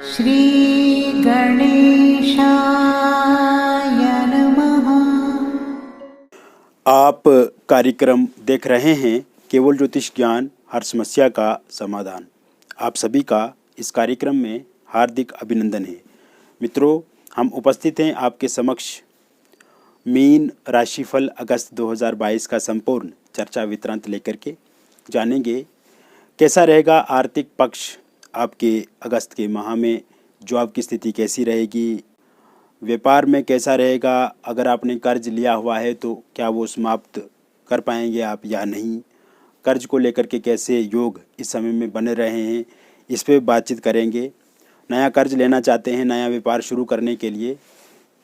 श्री गणेशाय नमः। आप कार्यक्रम देख रहे हैं केवल ज्योतिष ज्ञान, हर समस्या का समाधान। आप सभी का इस कार्यक्रम में हार्दिक अभिनंदन है। मित्रों, हम उपस्थित हैं आपके समक्ष मीन राशिफल अगस्त 2022 का संपूर्ण चर्चा वितरांत लेकर के। जानेंगे कैसा रहेगा आर्थिक पक्ष आपके अगस्त के माह में, जॉब की स्थिति कैसी रहेगी, व्यापार में कैसा रहेगा, अगर आपने कर्ज लिया हुआ है तो क्या वो समाप्त कर पाएंगे आप या नहीं, कर्ज को लेकर के कैसे योग इस समय में बने रहे हैं, इस पे बातचीत करेंगे। नया कर्ज लेना चाहते हैं नया व्यापार शुरू करने के लिए,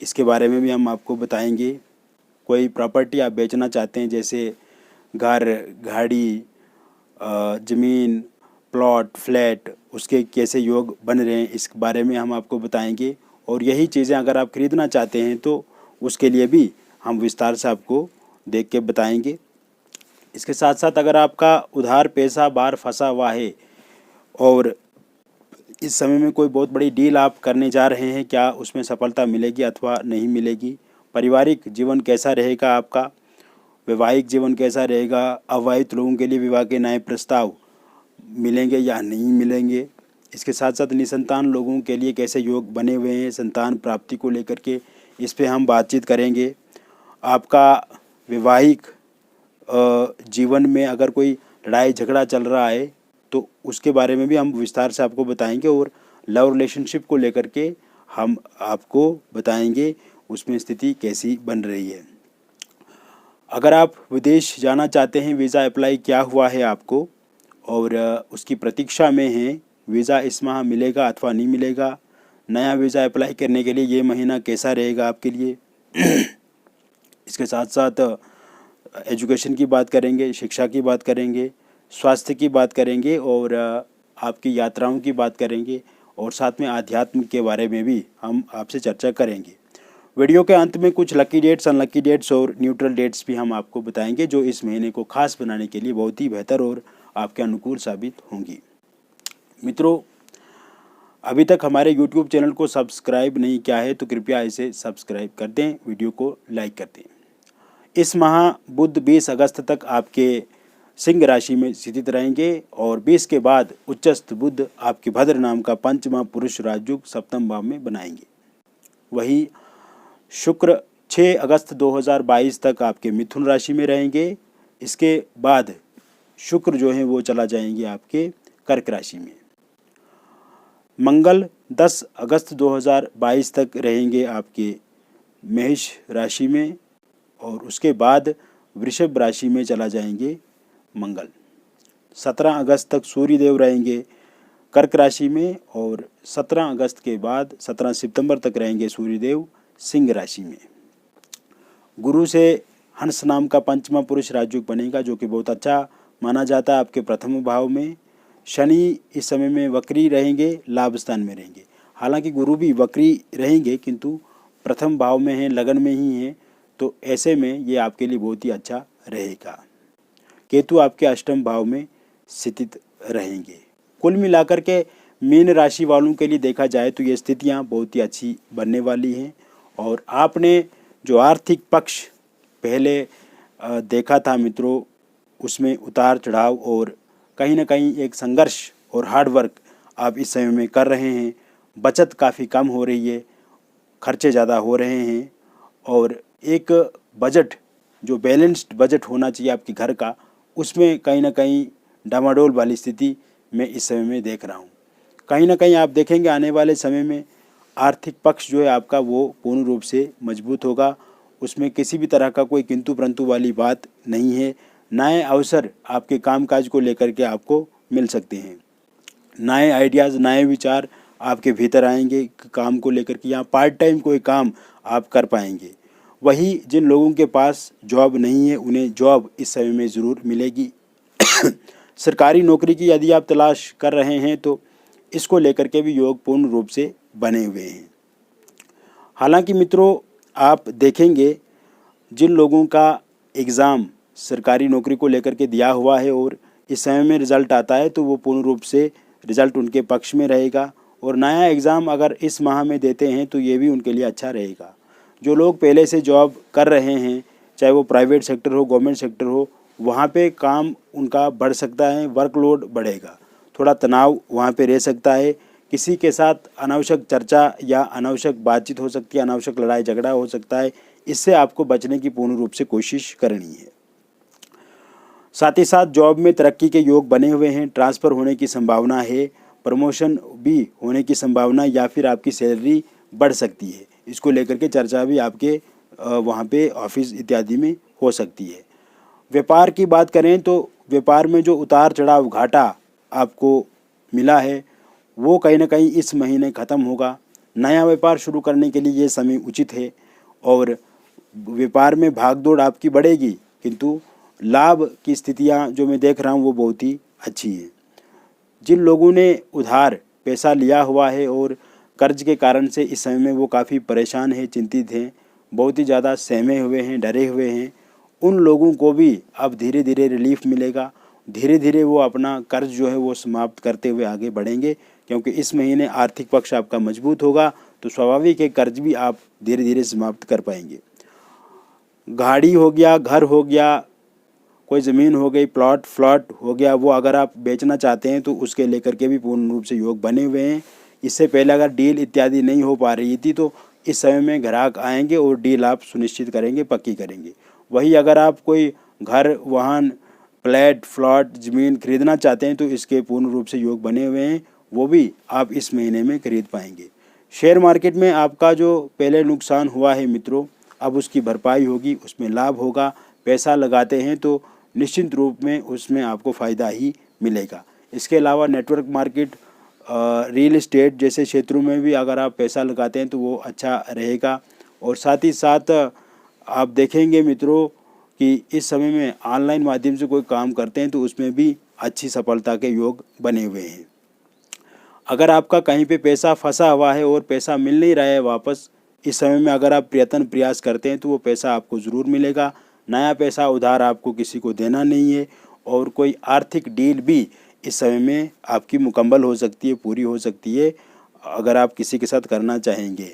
इसके बारे में भी हम आपको बताएंगे। कोई प्रॉपर्टी आप बेचना चाहते हैं, जैसे घर, गाड़ी, ज़मीन, प्लॉट, फ्लैट, उसके कैसे योग बन रहे हैं इस बारे में हम आपको बताएंगे। और यही चीज़ें अगर आप खरीदना चाहते हैं तो उसके लिए भी हम विस्तार से आपको देख के बताएंगे। इसके साथ साथ अगर आपका उधार पैसा बाहर फंसा हुआ है और इस समय में कोई बहुत बड़ी डील आप करने जा रहे हैं, क्या उसमें सफलता मिलेगी अथवा नहीं मिलेगी, पारिवारिक जीवन कैसा रहेगा आपका, वैवाहिक जीवन कैसा रहेगा, अविवाहित लोगों के लिए विवाह के नए प्रस्ताव मिलेंगे या नहीं मिलेंगे, इसके साथ साथ निसंतान लोगों के लिए कैसे योग बने हुए हैं संतान प्राप्ति को लेकर के, इस पे हम बातचीत करेंगे। आपका वैवाहिक जीवन में अगर कोई लड़ाई झगड़ा चल रहा है तो उसके बारे में भी हम विस्तार से आपको बताएंगे। और लव रिलेशनशिप को लेकर के हम आपको बताएंगे उसमें स्थिति कैसी बन रही है। अगर आप विदेश जाना चाहते हैं, वीज़ा अप्लाई किया हुआ है आपको और उसकी प्रतीक्षा में हैं, वीज़ा इस माह मिलेगा अथवा नहीं मिलेगा, नया वीज़ा अप्लाई करने के लिए ये महीना कैसा रहेगा आपके लिए, इसके साथ साथ एजुकेशन की बात करेंगे, शिक्षा की बात करेंगे, स्वास्थ्य की बात करेंगे और आपकी यात्राओं की बात करेंगे और साथ में आध्यात्म के बारे में भी हम आपसे चर्चा करेंगे। वीडियो के अंत में कुछ लकी डेट्स, अनलकी डेट्स और न्यूट्रल डेट्स भी हम आपको बताएंगे जो इस महीने को खास बनाने के लिए बहुत ही बेहतर और आपके अनुकूल साबित होंगी। मित्रों, अभी तक हमारे YouTube चैनल को सब्सक्राइब नहीं किया है तो कृपया इसे सब्सक्राइब कर दें, वीडियो को लाइक कर दें। इस माह बुध 20 अगस्त तक आपके सिंह राशि में स्थित रहेंगे और 20 के बाद उच्चस्थ बुध आपके भद्र नाम का पंचमा पुरुष राजयोग सप्तम भाव में बनाएंगे। वही शुक्र 6 अगस्त 2022 तक आपके मिथुन राशि में रहेंगे। इसके बाद शुक्र जो है वो चला जाएंगे आपके कर्क राशि में। मंगल 10 अगस्त 2022 तक रहेंगे आपके मेष राशि में और उसके बाद वृषभ राशि में चला जाएंगे मंगल। 17 अगस्त तक सूर्य देव रहेंगे कर्क राशि में और 17 अगस्त के बाद 17 सितंबर तक रहेंगे सूर्य देव सिंह राशि में। गुरु से हंस नाम का पंचमा पुरुष राजयोग बनेगा जो कि बहुत अच्छा माना जाता है आपके प्रथम भाव में। शनि इस समय में वक्री रहेंगे, लाभ स्थान में रहेंगे। हालांकि गुरु भी वक्री रहेंगे किंतु प्रथम भाव में हैं, लगन में ही हैं, तो ऐसे में ये आपके लिए बहुत ही अच्छा रहेगा। केतु आपके अष्टम भाव में स्थित रहेंगे। कुल मिलाकर के मीन राशि वालों के लिए देखा जाए तो ये स्थितियाँ बहुत ही अच्छी बनने वाली हैं और आपने जो आर्थिक पक्ष पहले देखा था मित्रों, उसमें उतार चढ़ाव और कहीं ना कहीं एक संघर्ष और हार्ड वर्क आप इस समय में कर रहे हैं। बचत काफ़ी कम हो रही है, खर्चे ज़्यादा हो रहे हैं और एक बजट जो बैलेंस्ड बजट होना चाहिए आपके घर का, उसमें कहीं ना कहीं डामाडोल वाली स्थिति मैं इस समय में देख रहा हूँ। कहीं ना कहीं आप देखेंगे आने वाले समय में आर्थिक पक्ष जो है आपका वो पूर्ण रूप से मजबूत होगा, उसमें किसी भी तरह का कोई किंतु परंतु वाली बात नहीं है। नए अवसर आपके कामकाज को लेकर के आपको मिल सकते हैं, नए आइडियाज़, नए विचार आपके भीतर आएंगे काम को लेकर के, यहाँ पार्ट टाइम कोई काम आप कर पाएंगे। वही जिन लोगों के पास जॉब नहीं है उन्हें जॉब इस समय में ज़रूर मिलेगी। सरकारी नौकरी की यदि आप तलाश कर रहे हैं तो इसको लेकर के भी योग पूर्ण रूप से बने हुए हैं। हालांकि मित्रों, आप देखेंगे जिन लोगों का एग्ज़ाम सरकारी नौकरी को लेकर के दिया हुआ है और इस समय में रिज़ल्ट आता है तो वो पूर्ण रूप से रिज़ल्ट उनके पक्ष में रहेगा और नया एग्ज़ाम अगर इस माह में देते हैं तो ये भी उनके लिए अच्छा रहेगा। जो लोग पहले से जॉब कर रहे हैं, चाहे वो प्राइवेट सेक्टर हो, गवर्नमेंट सेक्टर हो, वहाँ पे काम उनका बढ़ सकता है, वर्कलोड बढ़ेगा, थोड़ा तनाव वहाँ पे रह सकता है। किसी के साथ अनावश्यक चर्चा या अनावश्यक बातचीत हो सकती है, अनावश्यक लड़ाई झगड़ा हो सकता है। इससे आपको बचने की पूर्ण रूप से कोशिश करनी है। साथ ही साथ जॉब में तरक्की के योग बने हुए हैं, ट्रांसफ़र होने की संभावना है, प्रमोशन भी होने की संभावना या फिर आपकी सैलरी बढ़ सकती है। इसको लेकर के चर्चा भी आपके वहाँ पे ऑफिस इत्यादि में हो सकती है। व्यापार की बात करें तो व्यापार में जो उतार चढ़ाव घाटा आपको मिला है वो कहीं ना कहीं इस महीने ख़त्म होगा। नया व्यापार शुरू करने के लिए ये समय उचित है और व्यापार में भागदौड़ आपकी बढ़ेगी, किंतु लाभ की स्थितियाँ जो मैं देख रहा हूँ वो बहुत ही अच्छी है। जिन लोगों ने उधार पैसा लिया हुआ है और कर्ज के कारण से इस समय में वो काफ़ी परेशान हैं, चिंतित हैं, बहुत ही ज़्यादा सहमे हुए हैं, डरे हुए हैं, उन लोगों को भी अब धीरे धीरे रिलीफ मिलेगा। धीरे धीरे वो अपना कर्ज जो है वो समाप्त करते हुए आगे बढ़ेंगे, क्योंकि इस महीने आर्थिक पक्ष आपका मजबूत होगा, तो स्वाभाविक है कर्ज भी आप धीरे धीरे समाप्त कर पाएंगे। गाड़ी हो गया, घर हो गया, कोई ज़मीन हो गई, फ्लॉट हो गया, वो अगर आप बेचना चाहते हैं तो उसके लेकर के भी पूर्ण रूप से योग बने हुए हैं। इससे पहले अगर डील इत्यादि नहीं हो पा रही थी तो इस समय में ग्राहक आएंगे और डील आप सुनिश्चित करेंगे, पक्की करेंगे। वही अगर आप कोई घर, वाहन, फ्लैट, ज़मीन खरीदना चाहते हैं तो इसके पूर्ण रूप से योग बने हुए हैं, वो भी आप इस महीने में खरीद पाएंगे। शेयर मार्केट में आपका जो पहले नुकसान हुआ है मित्रों, अब उसकी भरपाई होगी, उसमें लाभ होगा। पैसा लगाते हैं तो निश्चित रूप में उसमें आपको फ़ायदा ही मिलेगा। इसके अलावा नेटवर्क मार्केट, रियल इस्टेट जैसे क्षेत्रों में भी अगर आप पैसा लगाते हैं तो वो अच्छा रहेगा। और साथ ही साथ आप देखेंगे मित्रों कि इस समय में ऑनलाइन माध्यम से कोई काम करते हैं तो उसमें भी अच्छी सफलता के योग बने हुए हैं। अगर आपका कहीं पे पैसा फंसा हुआ है और पैसा मिल नहीं रहा है वापस, इस समय में अगर आप प्रयास करते हैं तो वो पैसा आपको ज़रूर मिलेगा। नया पैसा उधार आपको किसी को देना नहीं है और कोई आर्थिक डील भी इस समय में आपकी मुकम्मल हो सकती है, पूरी हो सकती है, अगर आप किसी के साथ करना चाहेंगे।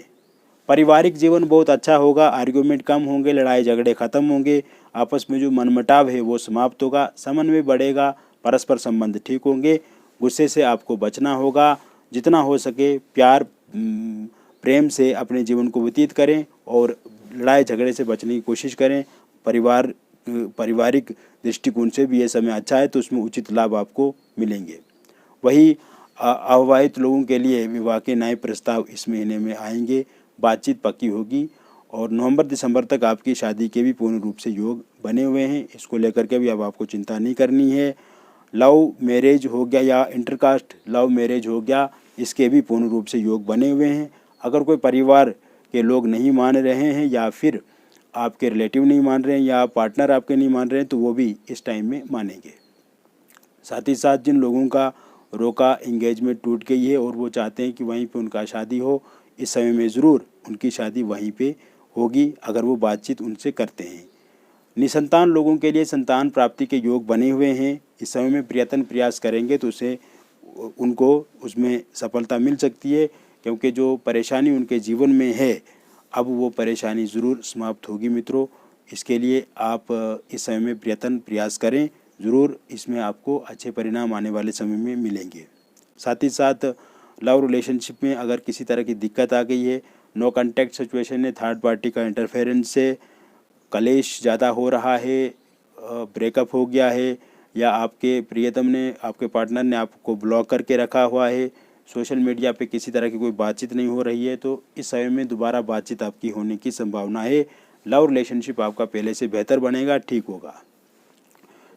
पारिवारिक जीवन बहुत अच्छा होगा, आर्ग्यूमेंट कम होंगे, लड़ाई झगड़े ख़त्म होंगे, आपस में जो मनमुटाव है वो समाप्त होगा, समन्वय बढ़ेगा, परस्पर संबंध ठीक होंगे। गुस्से से आपको बचना होगा, जितना हो सके प्यार प्रेम से अपने जीवन को व्यतीत करें और लड़ाई झगड़े से बचने की कोशिश करें। पारिवारिक दृष्टिकोण से भी ये समय अच्छा है, तो उसमें उचित लाभ आपको मिलेंगे। वही अविवाहित लोगों के लिए विवाह के नए प्रस्ताव इस महीने में आएंगे, बातचीत पक्की होगी और नवंबर दिसंबर तक आपकी शादी के भी पूर्ण रूप से योग बने हुए हैं। इसको लेकर के भी अब आपको चिंता नहीं करनी है। लव मैरिज हो गया या इंटरकास्ट लव मैरिज हो गया, इसके भी पूर्ण रूप से योग बने हुए हैं। अगर कोई परिवार के लोग नहीं मान रहे हैं या फिर आपके रिलेटिव नहीं मान रहे हैं या पार्टनर आपके नहीं मान रहे हैं तो वो भी इस टाइम में मानेंगे। साथ ही साथ जिन लोगों का रोका एंगेजमेंट टूट गई है और वो चाहते हैं कि वहीं पे उनका शादी हो, इस समय में ज़रूर उनकी शादी वहीं पे होगी अगर वो बातचीत उनसे करते हैं। निसंतान लोगों के लिए संतान प्राप्ति के योग बने हुए हैं। इस समय में प्रयास करेंगे तो उसे उनको उसमें सफलता मिल सकती है, क्योंकि जो परेशानी उनके जीवन में है अब वो परेशानी ज़रूर समाप्त होगी मित्रों। इसके लिए आप इस समय में प्रयास करें, ज़रूर इसमें आपको अच्छे परिणाम आने वाले समय में मिलेंगे। साथ ही साथ लव रिलेशनशिप में अगर किसी तरह की दिक्कत आ गई है, नो कॉन्टैक्ट सिचुएशन है, थर्ड पार्टी का इंटरफेरेंस से कलेश ज़्यादा हो रहा है, ब्रेकअप हो गया है या आपके प्रियतम ने, आपके पार्टनर ने आपको ब्लॉक करके रखा हुआ है, सोशल मीडिया पे किसी तरह की कोई बातचीत नहीं हो रही है, तो इस समय में दोबारा बातचीत आपकी होने की संभावना है। लव रिलेशनशिप आपका पहले से बेहतर बनेगा, ठीक होगा।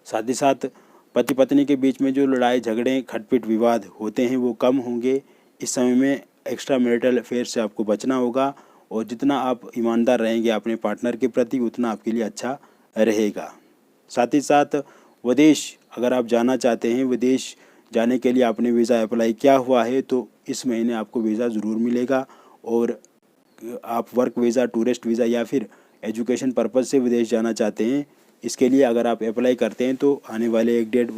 साथ ही साथ पति पत्नी के बीच में जो लड़ाई झगड़े खटपट विवाद होते हैं वो कम होंगे। इस समय में एक्स्ट्रा मैरिटल अफेयर से आपको बचना होगा और जितना आप ईमानदार रहेंगे अपने पार्टनर के प्रति उतना आपके लिए अच्छा रहेगा। साथ ही साथ विदेश अगर आप जाना चाहते हैं, विदेश जाने के लिए आपने वीज़ा अप्लाई किया हुआ है तो इस महीने आपको वीज़ा ज़रूर मिलेगा। और आप वर्क वीज़ा, टूरिस्ट वीज़ा या फिर एजुकेशन पर्पज़ से विदेश जाना चाहते हैं, इसके लिए अगर आप अप्लाई करते हैं तो आने वाले एक डेढ़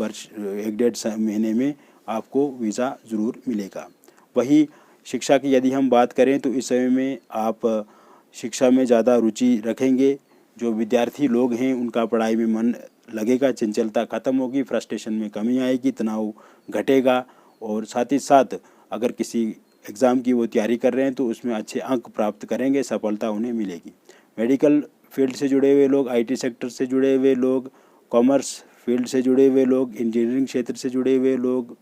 महीने में आपको वीज़ा ज़रूर मिलेगा। वही शिक्षा की यदि हम बात करें तो इस समय में आप शिक्षा में ज़्यादा रुचि रखेंगे। जो विद्यार्थी लोग हैं उनका पढ़ाई में मन लगेगा, चंचलता खत्म होगी, फ्रस्ट्रेशन में कमी आएगी, तनाव घटेगा और साथ ही साथ अगर किसी एग्ज़ाम की वो तैयारी कर रहे हैं तो उसमें अच्छे अंक प्राप्त करेंगे, सफलता उन्हें मिलेगी। मेडिकल फील्ड से जुड़े हुए लोग, आईटी सेक्टर से जुड़े हुए लोग, कॉमर्स फील्ड से जुड़े हुए लोग, इंजीनियरिंग क्षेत्र से जुड़े हुए लोग,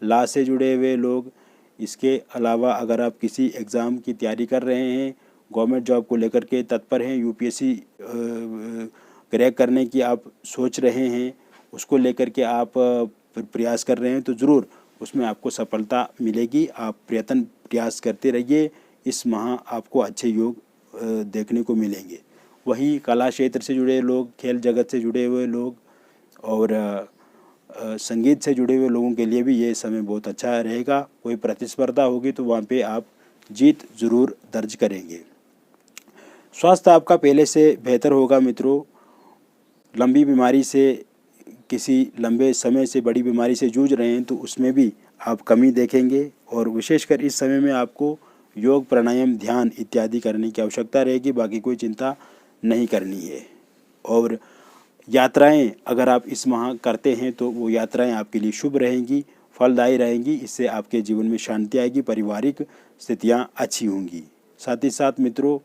लॉ से जुड़े हुए लोग, इसके अलावा अगर आप किसी एग्ज़ाम की तैयारी कर रहे हैं, गवर्नमेंट जॉब को लेकर के तत्पर हैं, यूपीएससी क्रैक करने की आप सोच रहे हैं, उसको लेकर के आप प्रयास कर रहे हैं तो ज़रूर उसमें आपको सफलता मिलेगी। आप प्रयास करते रहिए, इस माह आपको अच्छे योग देखने को मिलेंगे। वही कला क्षेत्र से जुड़े लोग, खेल जगत से जुड़े हुए लोग और संगीत से जुड़े हुए लोगों के लिए भी ये समय बहुत अच्छा रहेगा। कोई प्रतिस्पर्धा होगी तो वहाँ पे आप जीत ज़रूर दर्ज करेंगे। स्वास्थ्य आपका पहले से बेहतर होगा मित्रों। लंबी बीमारी से, किसी लंबे समय से बड़ी बीमारी से जूझ रहे हैं तो उसमें भी आप कमी देखेंगे और विशेषकर इस समय में आपको योग, प्राणायाम, ध्यान इत्यादि करने की आवश्यकता रहेगी। बाकी कोई चिंता नहीं करनी है। और यात्राएं अगर आप इस माह करते हैं तो वो यात्राएं आपके लिए शुभ रहेंगी, फलदायी रहेंगी। इससे आपके जीवन में शांति आएगी, पारिवारिक स्थितियां अच्छी होंगी। साथ ही साथ मित्रों,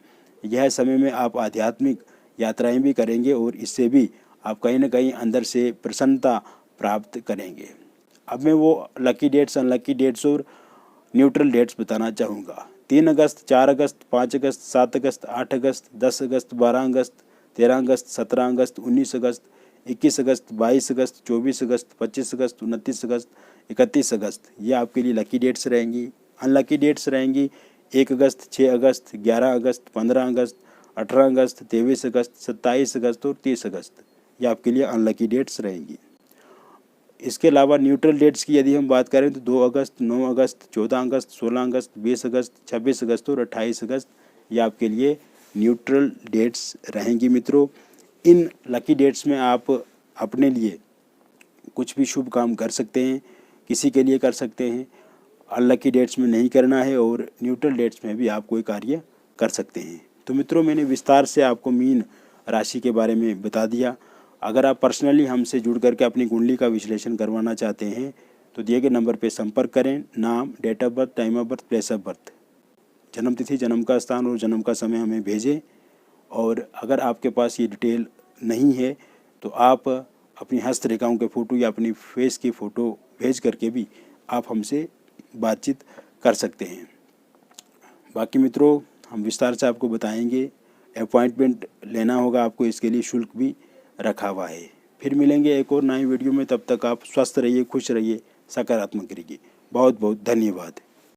यह समय में आप आध्यात्मिक यात्राएं भी करेंगे और इससे भी आप कहीं ना कहीं अंदर से प्रसन्नता प्राप्त करेंगे। अब मैं वो लकी डेट्स, अनलकी डेट्स और न्यूट्रल डेट्स बताना चाहूँगा। 3 अगस्त, 4 अगस्त, 5 अगस्त, 7 अगस्त, 8 अगस्त, 10 अगस्त, 12 अगस्त, 13 अगस्त, 17 अगस्त, 19 अगस्त, 21 अगस्त, 22 अगस्त, 24 अगस्त, 25 अगस्त, 29 अगस्त, 31 अगस्त, ये आपके लिए लकी डेट्स रहेंगी। अनलकी डेट्स रहेंगी 1 अगस्त, 6 अगस्त, 11 अगस्त, 15 अगस्त, 18 अगस्त, 23 अगस्त, 27 अगस्त और 30 अगस्त, ये आपके लिए अनलकी डेट्स रहेंगी। इसके अलावा न्यूट्रल डेट्स की यदि हम बात करें तो 2 अगस्त, 9 अगस्त, 14 अगस्त, 16 अगस्त, 20 अगस्त, 26 अगस्त और 28 अगस्त, ये आपके लिए न्यूट्रल डेट्स रहेंगी मित्रों। इन लकी डेट्स में आप अपने लिए कुछ भी शुभ काम कर सकते हैं, किसी के लिए कर सकते हैं। अनलकी डेट्स में नहीं करना है और न्यूट्रल डेट्स में भी आप कोई कार्य कर सकते हैं। तो मित्रों, मैंने विस्तार से आपको मीन राशि के बारे में बता दिया। अगर आप पर्सनली हमसे जुड़ करके अपनी कुंडली का विश्लेषण करवाना चाहते हैं तो दिए गए नंबर पर संपर्क करें। नाम, date of birth, time of birth, place of birth, जन्म तिथि, जन्म का स्थान और जन्म का समय हमें भेजें। और अगर आपके पास ये डिटेल नहीं है तो आप अपनी हस्तरेखाओं के फ़ोटो या अपनी फेस की फ़ोटो भेज करके भी आप हमसे बातचीत कर सकते हैं। बाकी मित्रों, हम विस्तार से आपको बताएंगे। अपॉइंटमेंट लेना होगा आपको, इसके लिए शुल्क भी रखा हुआ है। फिर मिलेंगे एक और नई वीडियो में। तब तक आप स्वस्थ रहिए, खुश रहिए, सकारात्मक रहिए। बहुत बहुत धन्यवाद।